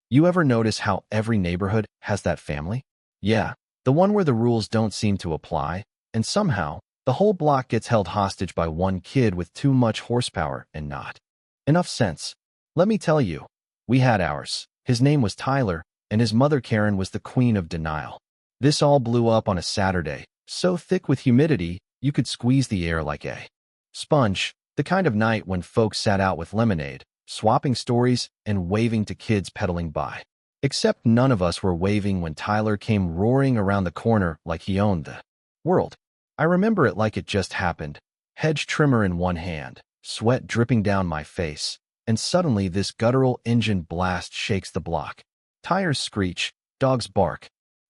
You ever notice how every neighborhood has that family? Yeah, the one where the rules don't seem to apply, and somehow, the whole block gets held hostage by one kid with too much horsepower and not enough sense. Let me tell you, we had ours. His name was Tyler, and his mother Karen was the queen of denial. This all blew up on a Saturday, so thick with humidity, you could squeeze the air like a sponge, the kind of night when folks sat out with lemonade, swapping stories and waving to kids pedaling by. Except none of us were waving when Tyler came roaring around the corner like he owned the world. I remember it like it just happened. Hedge trimmer in one hand, sweat dripping down my face, and suddenly this guttural engine blast shakes the block. Tires screech, dogs bark.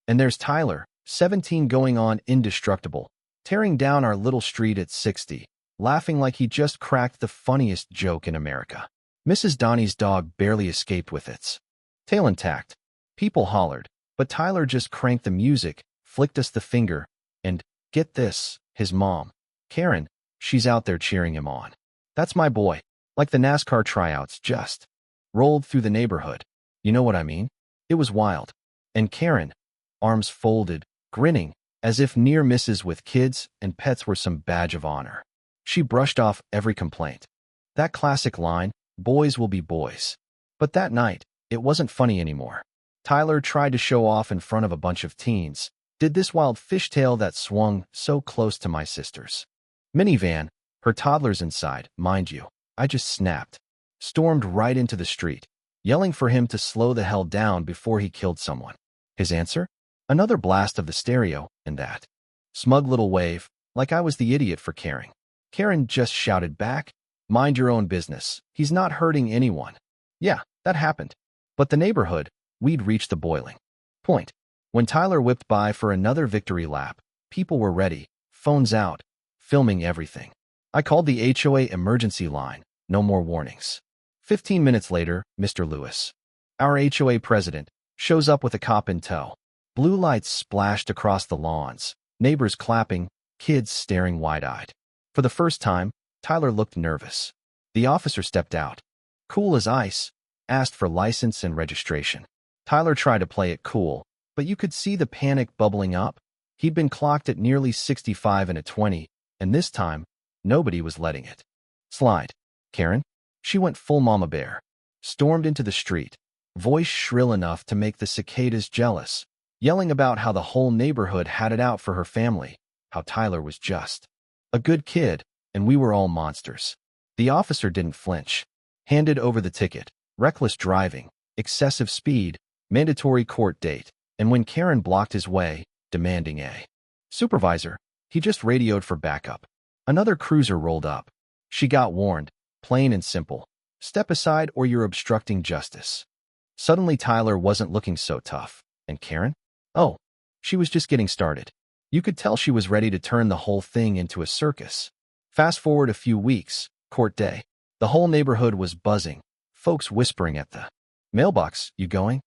And there's Tyler, 17 going on indestructible, tearing down our little street at 60, laughing like he just cracked the funniest joke in America. Mrs. Donnie's dog barely escaped with its tail intact. People hollered, but Tyler just cranked the music, flicked us the finger, and, get this, his mom, Karen, she's out there cheering him on. That's my boy. Like the NASCAR tryouts just rolled through the neighborhood. You know what I mean? It was wild. And Karen, arms folded, grinning, as if near misses with kids and pets were some badge of honor. She brushed off every complaint. That classic line, boys will be boys. But that night, it wasn't funny anymore. Tyler tried to show off in front of a bunch of teens, did this wild fishtail that swung so close to my sister's minivan, her toddlers inside, mind you. I just snapped, stormed right into the street, yelling for him to slow the hell down before he killed someone. His answer? Another blast of the stereo, and that smug little wave, like I was the idiot for caring. Karen just shouted back, mind your own business. He's not hurting anyone. Yeah, that happened. But the neighborhood, we'd reached the boiling point. When Tyler whipped by for another victory lap, people were ready, phones out, filming everything. I called the HOA emergency line, no more warnings. 15 minutes later, Mr. Lewis, our HOA president, shows up with a cop in tow. Blue lights splashed across the lawns, neighbors clapping, kids staring wide-eyed. For the first time, Tyler looked nervous. The officer stepped out, cool as ice, asked for license and registration. Tyler tried to play it cool, but you could see the panic bubbling up. He'd been clocked at nearly 65 and a 20, and this time, nobody was letting it slide. Karen? She went full mama bear, stormed into the street, voice shrill enough to make the cicadas jealous, yelling about how the whole neighborhood had it out for her family, how Tyler was just a good kid, and we were all monsters. The officer didn't flinch, handed over the ticket, reckless driving, excessive speed, mandatory court date, and when Karen blocked his way, demanding a supervisor, he just radioed for backup. Another cruiser rolled up. She got warned, plain and simple. Step aside or you're obstructing justice. Suddenly Tyler wasn't looking so tough. And Karen? Oh, she was just getting started. You could tell she was ready to turn the whole thing into a circus. Fast forward a few weeks, court day. The whole neighborhood was buzzing, folks whispering at the mailbox, you going?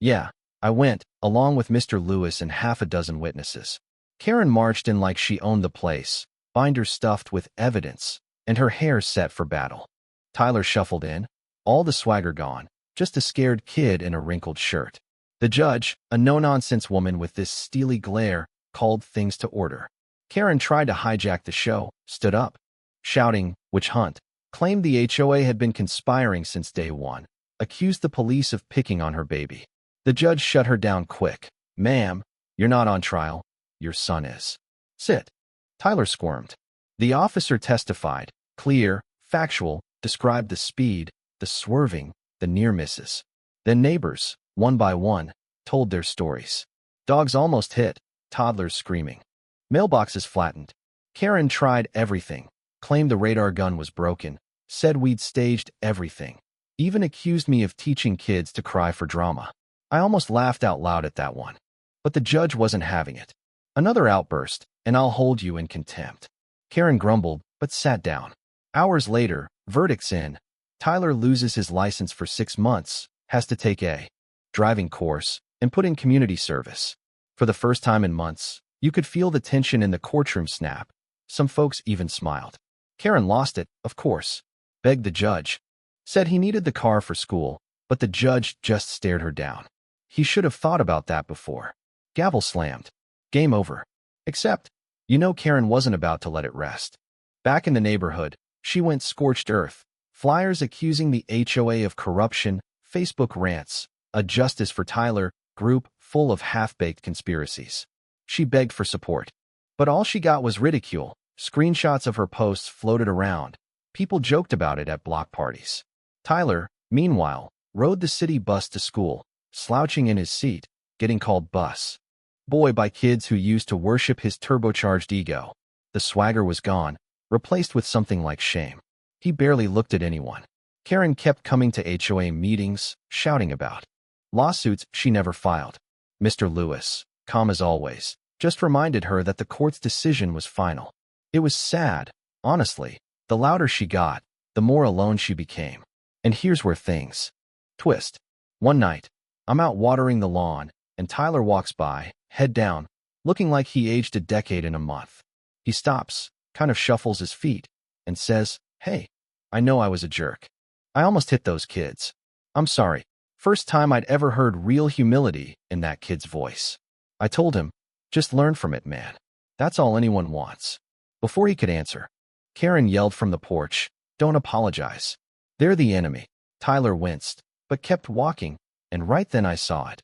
Yeah, I went, along with Mr. Lewis and half a dozen witnesses. Karen marched in like she owned the place, binder stuffed with evidence, and her hair set for battle. Tyler shuffled in, all the swagger gone, just a scared kid in a wrinkled shirt. The judge, a no-nonsense woman with this steely glare, called things to order. Karen tried to hijack the show, stood up, shouting, witch hunt, claimed the HOA had been conspiring since day one, accused the police of picking on her baby. The judge shut her down quick. Ma'am, you're not on trial. Your son is. Sit. Tyler squirmed. The officer testified, clear, factual, described the speed, the swerving, the near misses. Then neighbors, one by one, told their stories. Dogs almost hit, toddlers screaming. Mailboxes flattened. Karen tried everything, claimed the radar gun was broken, said we'd staged everything, even accused me of teaching kids to cry for drama. I almost laughed out loud at that one. But the judge wasn't having it. Another outburst, and I'll hold you in contempt. Karen grumbled, but sat down. Hours later, verdict's in. Tyler loses his license for 6 months, has to take a driving course, and put in community service. For the first time in months, you could feel the tension in the courtroom snap. Some folks even smiled. Karen lost it, of course. Begged the judge. Said he needed the car for school. But the judge just stared her down. He should have thought about that before. Gavel slammed. Game over. Except, Karen wasn't about to let it rest. Back in the neighborhood, she went scorched earth. Flyers accusing the HOA of corruption, Facebook rants, a Justice for Tyler group full of half-baked conspiracies. She begged for support. But all she got was ridicule. Screenshots of her posts floated around. People joked about it at block parties. Tyler, meanwhile, rode the city bus to school, slouching in his seat, getting called bus boy by kids who used to worship his turbocharged ego. The swagger was gone, replaced with something like shame. He barely looked at anyone. Karen kept coming to HOA meetings, shouting about lawsuits she never filed. Mr. Lewis, calm as always, just reminded her that the court's decision was final. It was sad, honestly. The louder she got, the more alone she became. And here's where things twist. One night, I'm out watering the lawn, and Tyler walks by, head down, looking like he aged a decade in a month. He stops, kind of shuffles his feet, and says, "Hey, I know I was a jerk. I almost hit those kids. I'm sorry." First time I'd ever heard real humility in that kid's voice. I told him, "Just learn from it, man. That's all anyone wants." Before he could answer, Karen yelled from the porch, "Don't apologize. They're the enemy." Tyler winced, but kept walking, and right then I saw it.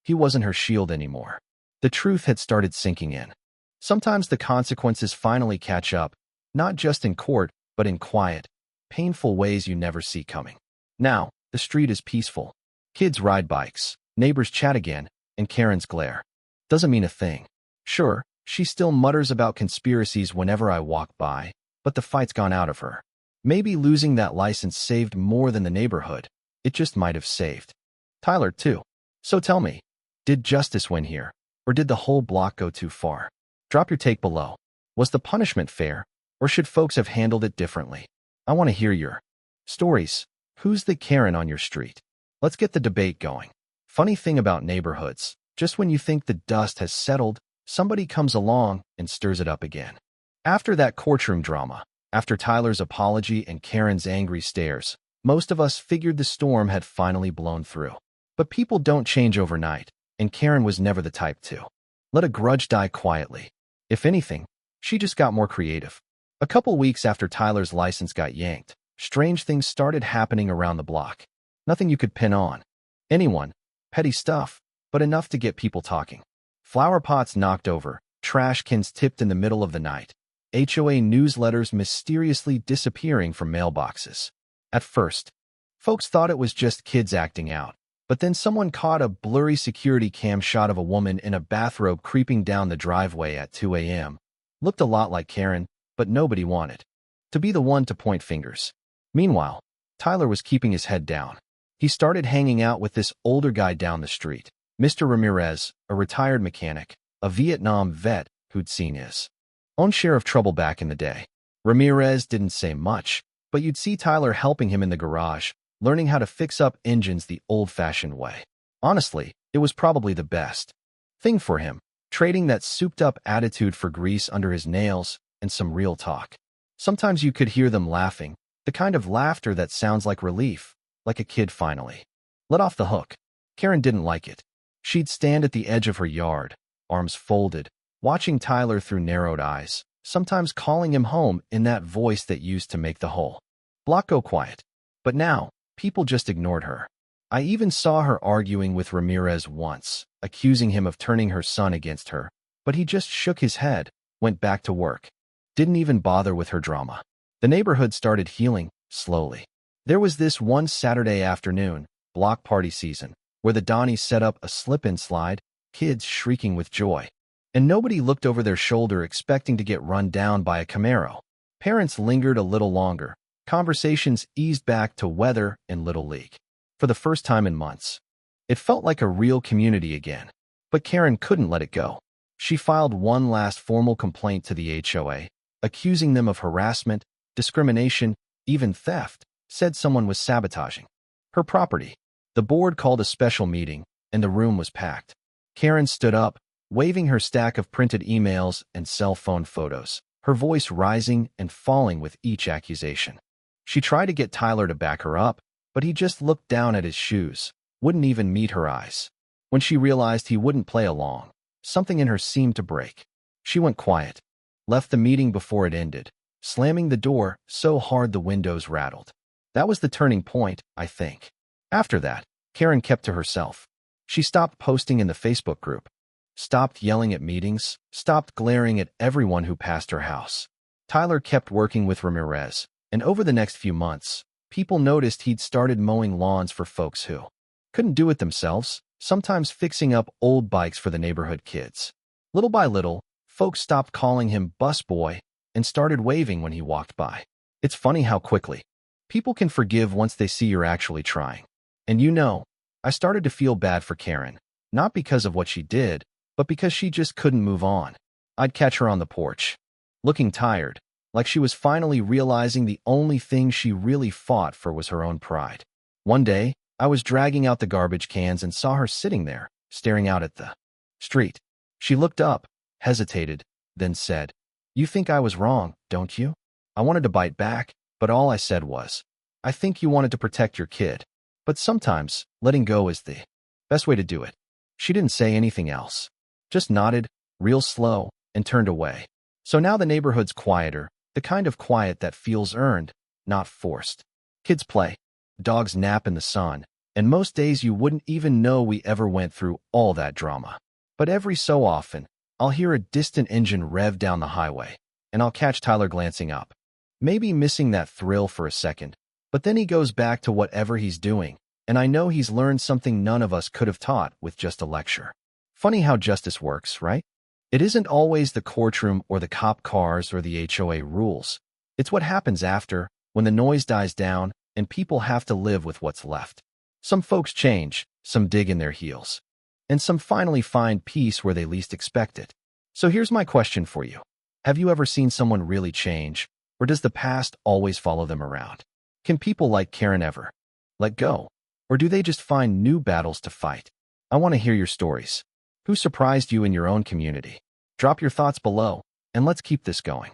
He wasn't her shield anymore. The truth had started sinking in. Sometimes the consequences finally catch up, not just in court, but in quiet, painful ways you never see coming. Now, the street is peaceful. Kids ride bikes, neighbors chat again, and Karen's glare doesn't mean a thing. Sure, she still mutters about conspiracies whenever I walk by, but the fight's gone out of her. Maybe losing that license saved more than the neighborhood. It just might have saved Tyler, too. So tell me, did justice win here, or did the whole block go too far? Drop your take below. Was the punishment fair, or should folks have handled it differently? I want to hear your stories. Who's the Karen on your street? Let's get the debate going. Funny thing about neighborhoods, just when you think the dust has settled, somebody comes along and stirs it up again. After that courtroom drama, after Tyler's apology and Karen's angry stares, most of us figured the storm had finally blown through. But people don't change overnight, and Karen was never the type to let a grudge die quietly. If anything, she just got more creative. A couple weeks after Tyler's license got yanked, strange things started happening around the block. Nothing you could pin on anyone, petty stuff, but enough to get people talking. Flower pots knocked over, trash cans tipped in the middle of the night, HOA newsletters mysteriously disappearing from mailboxes. At first, folks thought it was just kids acting out, but then someone caught a blurry security cam shot of a woman in a bathrobe creeping down the driveway at 2 a.m. Looked a lot like Karen, but nobody wanted to be the one to point fingers. Meanwhile, Tyler was keeping his head down. He started hanging out with this older guy down the street, Mr. Ramirez, a retired mechanic, a Vietnam vet who'd seen his own share of trouble back in the day. Ramirez didn't say much, but you'd see Tyler helping him in the garage, learning how to fix up engines the old-fashioned way. Honestly, it was probably the best thing for him, trading that souped-up attitude for grease under his nails and some real talk. Sometimes you could hear them laughing, the kind of laughter that sounds like relief, like a kid finally let off the hook. Karen didn't like it. She'd stand at the edge of her yard, arms folded, watching Tyler through narrowed eyes, sometimes calling him home in that voice that used to make the whole block go quiet. But now, people just ignored her. I even saw her arguing with Ramirez once, accusing him of turning her son against her, but he just shook his head, went back to work. Didn't even bother with her drama. The neighborhood started healing, slowly. There was this one Saturday afternoon, block party season, where the Donnies set up a slip-and-slide, kids shrieking with joy. And nobody looked over their shoulder expecting to get run down by a Camaro. Parents lingered a little longer. Conversations eased back to weather and Little League. For the first time in months, it felt like a real community again. But Karen couldn't let it go. She filed one last formal complaint to the HOA, accusing them of harassment, discrimination, even theft, said someone was sabotaging her property. The board called a special meeting, and the room was packed. Karen stood up, waving her stack of printed emails and cell phone photos, her voice rising and falling with each accusation. She tried to get Tyler to back her up, but he just looked down at his shoes, wouldn't even meet her eyes. When she realized he wouldn't play along, something in her seemed to break. She went quiet, left the meeting before it ended, slamming the door so hard the windows rattled. That was the turning point, I think. After that, Karen kept to herself. She stopped posting in the Facebook group, stopped yelling at meetings, stopped glaring at everyone who passed her house. Tyler kept working with Ramirez, and over the next few months, people noticed he'd started mowing lawns for folks who couldn't do it themselves, sometimes fixing up old bikes for the neighborhood kids. Little by little, folks stopped calling him busboy and started waving when he walked by. It's funny how quickly people can forgive once they see you're actually trying. And I started to feel bad for Karen, not because of what she did, but because she just couldn't move on. I'd catch her on the porch, looking tired, like she was finally realizing the only thing she really fought for was her own pride. One day, I was dragging out the garbage cans and saw her sitting there, staring out at the street. She looked up, hesitated, then said, "You think I was wrong, don't you?" I wanted to bite back, but all I said was, "I think you wanted to protect your kid. But sometimes, letting go is the best way to do it." She didn't say anything else, just nodded, real slow, and turned away. So now the neighborhood's quieter, the kind of quiet that feels earned, not forced. Kids play, dogs nap in the sun, and most days you wouldn't even know we ever went through all that drama. But every so often, I'll hear a distant engine rev down the highway, and I'll catch Tyler glancing up, maybe missing that thrill for a second, but then he goes back to whatever he's doing, and I know he's learned something none of us could have taught with just a lecture. Funny how justice works, right? It isn't always the courtroom or the cop cars or the HOA rules. It's what happens after, when the noise dies down and people have to live with what's left. Some folks change, some dig in their heels, and some finally find peace where they least expect it. So here's my question for you. Have you ever seen someone really change, or does the past always follow them around? Can people like Karen ever let go, or do they just find new battles to fight? I want to hear your stories. Who surprised you in your own community? Drop your thoughts below, and let's keep this going.